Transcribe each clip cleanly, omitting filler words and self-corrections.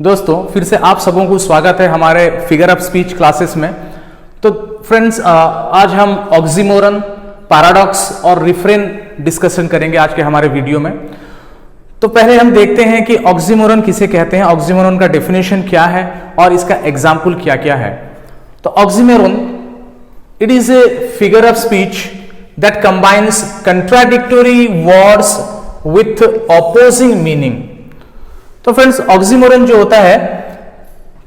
दोस्तों फिर से आप सबों को स्वागत है हमारे फिगर ऑफ स्पीच क्लासेस में। तो फ्रेंड्स आज हम ऑक्सीमोरन, पैराडॉक्स और रिफ्रेन डिस्कशन करेंगे आज के हमारे वीडियो में। तो पहले हम देखते हैं कि ऑक्सीमोरन किसे कहते हैं, ऑक्सीमोरन का डेफिनेशन क्या है और इसका एग्जाम्पल क्या क्या है। तो oxymoron it is a figure of speech that combines contradictory words with opposing meaning. तो फ्रेंड्स ऑक्सीमोरन जो होता है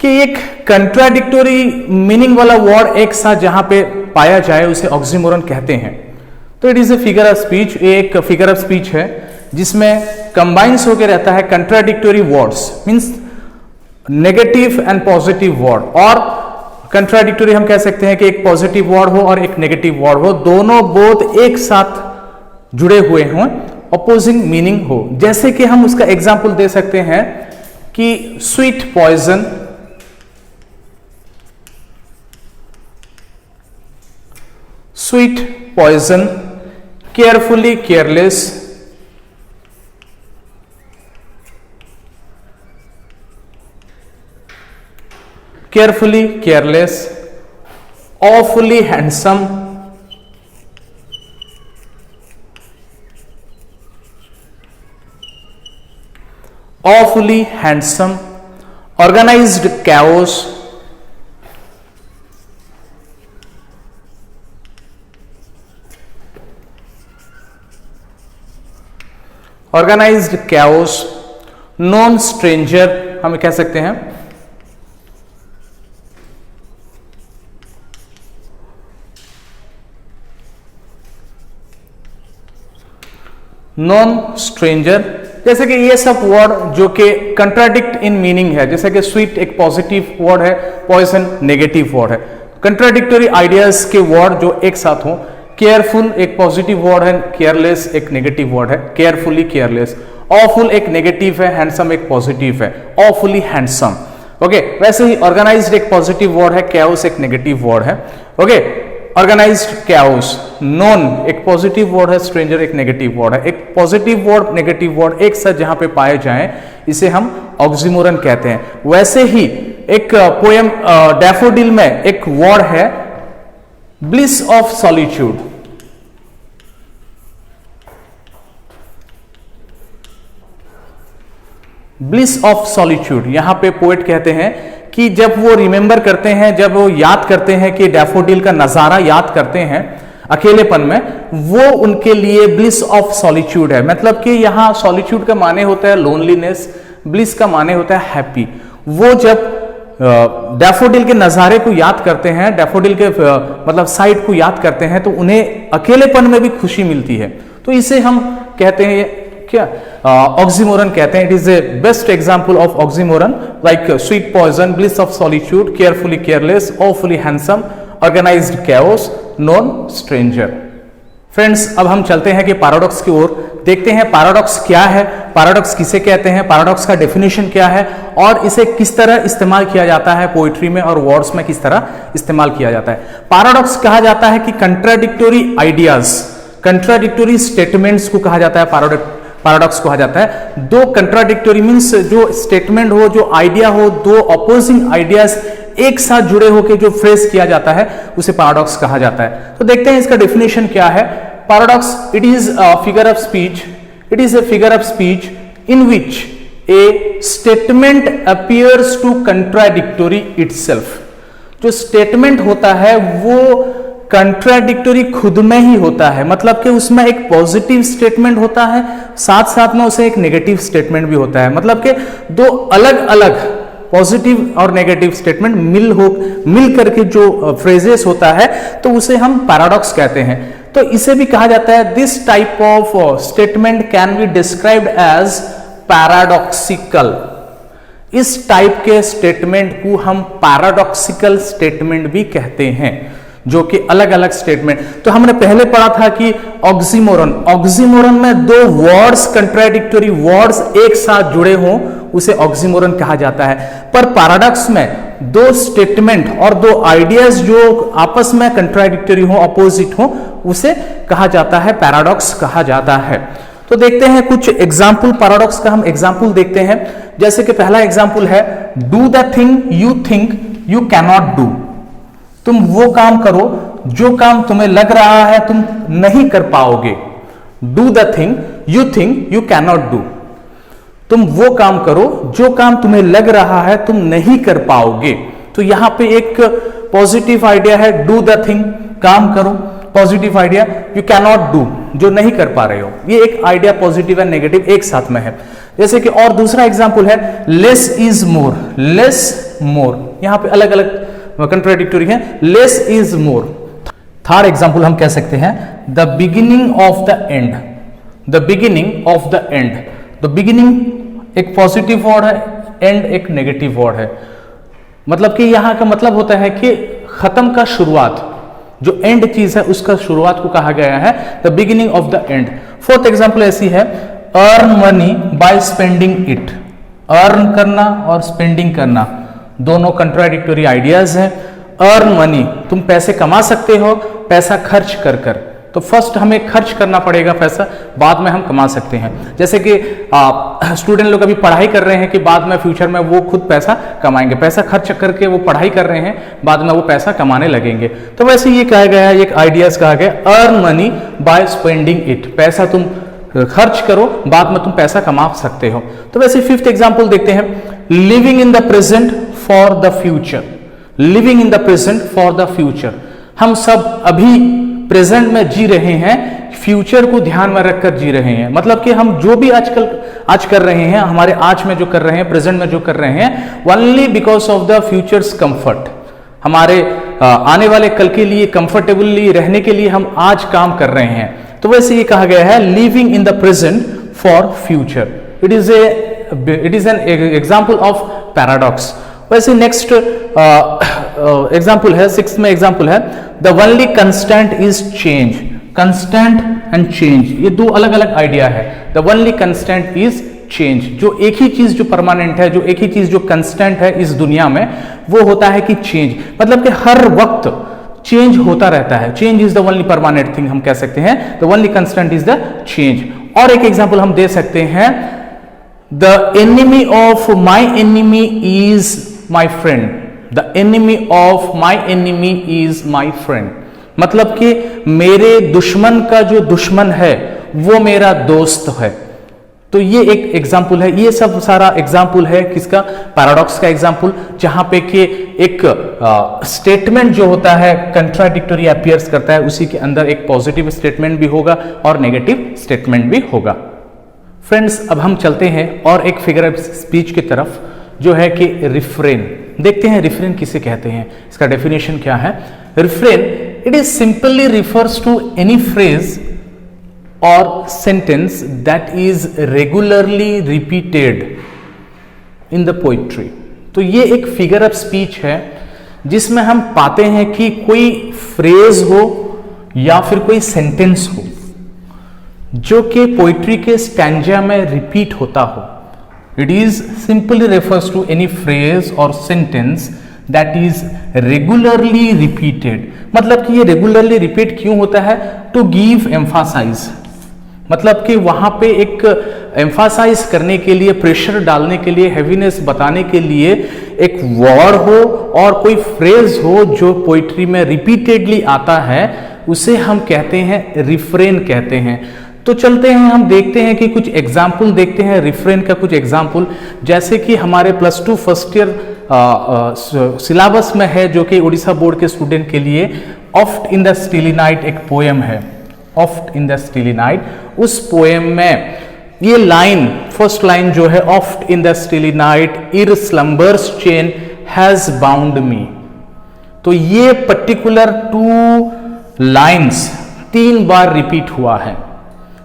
कि एक कंट्राडिक्टोरी मीनिंग वाला वर्ड एक साथ जहां पे पाया जाए उसे ऑक्सीमोरन कहते हैं। तो it is a figure of speech, एक फिगर ऑफ स्पीच है जिसमें कंबाइंस होकर रहता है contradictory words, means negative and positive word. और कंट्राडिक्टोरी हम कह सकते हैं कि एक पॉजिटिव वर्ड हो और एक नेगेटिव वर्ड हो, दोनों बोथ एक साथ जुड़े हुए हों, अपोजिंग मीनिंग हो। जैसे कि हम उसका एग्जाम्पल दे सकते हैं कि sweet poison, sweet poison, carefully careless, carefully careless, awfully handsome, awfully handsome, organized chaos, organized chaos, known stranger हम कह सकते हैं, known stranger। जैसे कि ये सब वर्ड जो कि कंट्राडिक्ट इन मीनिंग है, जैसे कि स्वीट एक पॉजिटिव वर्ड है, पॉइजन नेगेटिव वर्ड है। कंट्राडिक्टरी आइडियाज के वर्ड जो एक साथ हो, केयरफुल एक पॉजिटिव वर्ड है, केयरलेस एक नेगेटिव वर्ड है, केयरफुली केयरलेस। ऑफुल एक नेगेटिव है, हैंडसम एक पॉजिटिव है, ऑफुली हैंडसम। ओके, वैसे ही ऑर्गेनाइज्ड एक पॉजिटिव वर्ड है, कैओस एक नेगेटिव वर्ड है। Okay, organised chaos. नॉन एक पॉजिटिव वर्ड है, स्ट्रेंजर एक नेगेटिव वर्ड है। एक पॉजिटिव वर्ड नेगेटिव वर्ड एक साथ जहां पे पाए जाएं इसे हम ऑक्सीमोरन कहते हैं। वैसे ही एक पोएम डैफोडिल में एक वर्ड है bliss of solitude. Bliss of solitude, यहां पे पोएट कहते हैं कि जब वो रिमेंबर करते हैं, जब वो याद करते हैं कि डैफोडिल का नजारा याद करते हैं अकेलेपन में, वो उनके लिए ब्लिस ऑफ सॉलिट्यूड है। मतलब कि यहां सॉलिट्यूड का माने होता है लोनलीनेस, ब्लिस का माने होता है हैप्पी। वो जब डैफोडिल के नजारे को याद करते हैं, डैफोडिल के मतलब साइड को याद करते हैं, तो उन्हें अकेलेपन में भी खुशी मिलती है। तो इसे हम कहते हैं क्या, ऑक्सीमोरन कहते हैं। It is a best example of oxymoron, like sweet poison, bliss of solitude, carefully careless, awfully handsome, organised chaos, known stranger. Friends अब हम चलते हैं कि पैराडॉक्स की ओर, देखते हैं पैराडॉक्स क्या है, पैराडॉक्स किसे कहते हैं, पैराडॉक्स का डेफिनेशन क्या है और इसे किस तरह इस्तेमाल किया जाता है पोइट्री में और वर्ड्स में किस तरह इस्तेमाल किया जाता है। पैराडॉक्स कहा जाता है कि कंट्राडिक्टोरी आइडियाज, कंट्राडिक्टोरी स्टेटमेंट्स को कहा जाता है, पैराडॉक्स कहा जाता है। दो कंट्राडिक्टोरी मींस जो स्टेटमेंट हो, जो आइडिया हो, दो अपोजिंग आइडियाज एक साथ जुड़े होकर जो फ्रेज किया जाता है उसे पैराडॉक्स कहा जाता है। तो देखते हैं इसका डेफिनेशन क्या है। Paradox it is a figure of speech, it is a figure of speech in which a statement appears to contradictory itself. जो स्टेटमेंट होता है वो कंट्राडिक्टोरी खुद में ही होता है, मतलब कि उसमें एक पॉजिटिव स्टेटमेंट होता है, साथ साथ में उसे एक नेगेटिव स्टेटमेंट भी होता है। मतलब कि दो अलग अलग पॉजिटिव और नेगेटिव स्टेटमेंट मिल करके जो फ्रेजेस होता है तो उसे हम पैराडॉक्स कहते हैं। तो इसे भी कहा जाता है this type of statement can be described as paradoxical. इस टाइप के स्टेटमेंट को हम पैराडॉक्सिकल स्टेटमेंट भी कहते हैं, जो कि अलग अलग स्टेटमेंट। तो हमने पहले पढ़ा था कि ऑक्सीमोरन, ऑक्सीमोरन में दो वर्ड्स, कंट्राडिक्टोरी वर्ड्स एक साथ जुड़े हों उसे ऑक्सीमोरन कहा जाता है। पर पैराडॉक्स में दो स्टेटमेंट और दो आइडियाज जो आपस में कंट्राडिक्टरी हो, अपोजिट हो, उसे कहा जाता है पैराडॉक्स कहा जाता है। तो देखते हैं कुछ एग्जाम्पल, पैराडॉक्स का हम एग्जाम्पल देखते हैं। जैसे कि पहला एग्जाम्पल है, do the thing you think you cannot do. तुम वो काम करो जो काम तुम्हें लग रहा है तुम नहीं कर पाओगे। Do the thing you think you cannot do. तुम वो काम करो जो काम तुम्हें लग रहा है तुम नहीं कर पाओगे। तो यहां पे एक पॉजिटिव आइडिया है, डू द थिंग, काम करो। Positive idea, you cannot do, जो नहीं कर पा रहे हो। ये एक आइडिया पॉजिटिव एंड नेगेटिव एक साथ में है। जैसे कि और दूसरा एग्जांपल है, less is more. Less more, यहां पे अलग अलग कंट्राडिक्टरी है, less is more. Third example हम कह सकते हैं, the beginning of the end. The beginning of the end. The beginning एक पॉजिटिव वर्ड है, एंड एक नेगेटिव वर्ड है। मतलब कि यहां का मतलब होता है कि खत्म का शुरुआत, जो एंड चीज है उसका शुरुआत को कहा गया है the beginning of the end. Fourth example ऐसी है, earn money by spending it. Earn करना और स्पेंडिंग करना दोनों कंट्राडिक्टरी आइडियाज हैं। अर्न मनी, तुम पैसे कमा सकते हो पैसा खर्च कर कर। तो फर्स्ट हमें खर्च करना पड़ेगा पैसा, बाद में हम कमा सकते हैं। जैसे कि स्टूडेंट लोग अभी पढ़ाई कर रहे हैं कि बाद में फ्यूचर में वो खुद पैसा कमाएंगे। पैसा खर्च करके वो पढ़ाई कर रहे हैं, बाद में वो पैसा कमाने लगेंगे। तो वैसे ये कहा गया है, एक आइडियाज कहा गया, earn money by spending it. पैसा तुम खर्च करो, बाद में तुम पैसा कमा सकते हो। तो वैसे फिफ्थ एग्जाम्पल देखते हैं, living in the present for the future. Living in the present for the future. हम सब अभी प्रेजेंट में जी रहे हैं, फ्यूचर को ध्यान में रखकर जी रहे हैं। मतलब कि हम जो भी आज कर रहे हैं, हमारे आज में जो कर रहे हैं, प्रेजेंट में जो कर रहे हैं, only because of the futures comfort. हमारे आने वाले कल के लिए कंफर्टेबली रहने के लिए हम आज काम कर रहे हैं। तो वैसे ये कहा गया है, living in the present for future. It is an example of paradox. वैसे नेक्स्ट एग्जाम्पल है, सिक्स्थ में एग्जाम्पल है, the only constant is change. Constant and change, ये दो अलग अलग आइडिया है। The only constant is change, जो एक ही चीज जो परमानेंट है, जो एक ही चीज जो कंस्टेंट है इस दुनिया में, वो होता है कि चेंज। मतलब कि हर वक्त चेंज होता रहता है। Change is the only permanent thing, हम कह सकते हैं। The only constant is the change. और एक एग्जाम्पल हम दे सकते हैं, the enemy of my enemy is my friend. The enemy of my enemy is my friend. मतलब कि मेरे दुश्मन का जो दुश्मन है वो मेरा दोस्त है। तो ये एक एग्जाम्पल है। ये सब सारा एग्जाम्पल है किसका? पैराडॉक्स का एग्जाम्पल, जहां पे कि एक स्टेटमेंट जो होता है कंट्राडिक्टरी अपीयर्स करता है, उसी के अंदर एक पॉजिटिव स्टेटमेंट भी होगा और नेगेटिव स्टेटमेंट भी होगा। फ्रेंड्स, अब हम चलते हैं और एक फिगर ऑफ स्पीच की तरफ, जो है कि रिफ्रेन। देखते हैं रिफ्रेन किसे कहते हैं, इसका डेफिनेशन क्या है। Refrain, it is simply refers to any phrase or sentence that is regularly repeated in the poetry। तो ये एक फिगर ऑफ स्पीच है जिसमें हम पाते हैं कि कोई फ्रेज हो या फिर कोई सेंटेंस हो जो कि पोइट्री के स्टैंजा में रिपीट होता हो। It is simply refers to any phrase or sentence that is regularly repeated. मतलब कि ये रेगुलरली रिपीट क्यों होता है? टू गिव एम्फासाइज, मतलब कि वहां पे एक एम्फासाइज करने के लिए, प्रेशर डालने के लिए, हैवीनेस बताने के लिए एक वर्ड हो और कोई फ्रेज हो जो पोइट्री में रिपीटेडली आता है, उसे हम कहते हैं रिफ्रेन कहते हैं। तो चलते हैं, हम देखते हैं कि कुछ एग्जाम्पल देखते हैं रिफ्रेन का, कुछ एग्जाम्पल। जैसे कि हमारे +2 फर्स्ट ईयर सिलेबस में है, जो कि उड़ीसा बोर्ड के स्टूडेंट के लिए, oft in the stilly night एक पोएम है, oft in the stilly night. उस पोएम में ये लाइन, फर्स्ट लाइन जो है, oft in the stilly night ere slumber's chain has bound me. तो ये पर्टिकुलर 2 लाइन्स 3 बार रिपीट हुआ है,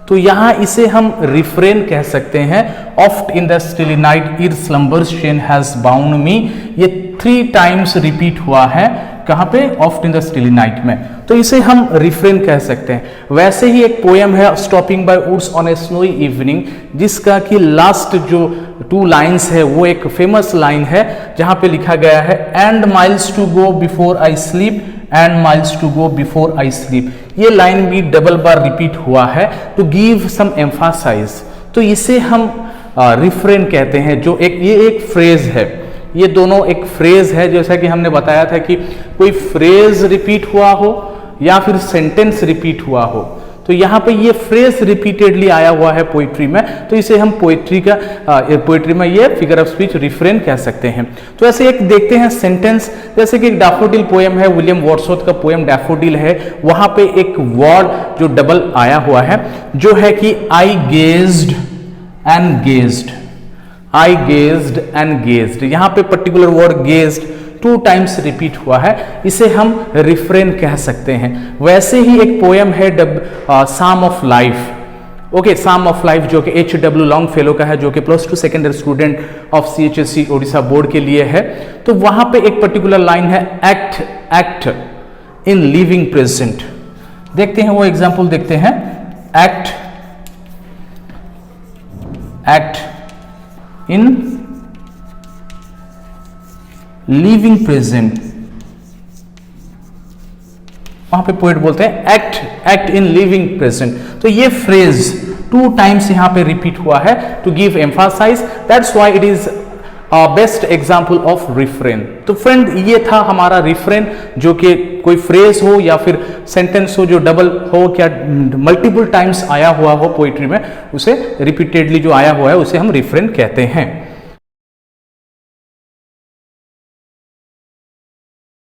तो यहां इसे हम रिफ्रेन कह सकते हैं। Oft in the stilly night ere slumber's chain has bound me, ये 3 टाइम्स रिपीट हुआ है। कहां पे? Oft in the stilly night में। तो इसे हम रिफ्रेन कह सकते हैं। वैसे ही एक पोएम है, stopping by woods on a snowy evening, जिसका कि लास्ट जो 2 लाइन्स है वो एक फेमस लाइन है, जहां पे लिखा गया है, and miles to go before I sleep and miles to go before I sleep. ये लाइन भी डबल बार रिपीट हुआ है टू गिव सम एम्फासाइज। तो इसे हम रिफ्रेन कहते हैं, जो ये एक फ्रेज है, ये दोनों एक फ्रेज है। जैसा कि हमने बताया था कि कोई फ्रेज रिपीट हुआ हो या फिर सेंटेंस रिपीट हुआ हो, तो यहाँ पे ये फ्रेज रिपीटेडली आया हुआ है पोइट्री में, तो इसे हम पोइट्री में ये फिगर ऑफ स्पीच रिफ्रेन कह सकते हैं। तो ऐसे एक देखते हैं सेंटेंस, जैसे कि एक डैफोडिल पोएम है, विलियम वर्ड्सवर्थ का पोएम डैफोडिल है, वहां पे एक वर्ड जो डबल आया हुआ है, जो है कि I gazed and gazed, I gazed and gazed. यहाँ पे particular word gazed 2 times repeat हुआ है, इसे हम रिफ्रेन कह सकते हैं। वैसे ही एक पोएम है psalm of life. Okay, psalm of life जो कि H.W. लॉन्गफेलो का है, जो कि +2 secondary student of CHSE Odisha board के लिए है। तो वहां पे एक पर्टिकुलर लाइन है एक्ट इन लिविंग प्रेजेंट। देखते हैं वो एग्जाम्पल, देखते हैं एक्ट इन लिविंग प्रेजेंट। वहां पे पोएट बोलते हैं एक्ट इन लिविंग प्रेजेंट। तो ये फ्रेज 2 टाइम्स यहां पे रिपीट हुआ है to give emphasise, that's why it is best example of refrain. तो फ्रेंड, ये था हमारा रिफ्रेन, जो कि कोई फ्रेज हो या फिर सेंटेंस हो जो डबल हो, क्या मल्टीपल टाइम्स आया हुआ हो पोइट्री में, उसे रिपीटेडली जो आया हुआ है उसे हम रिफ्रेन कहते हैं।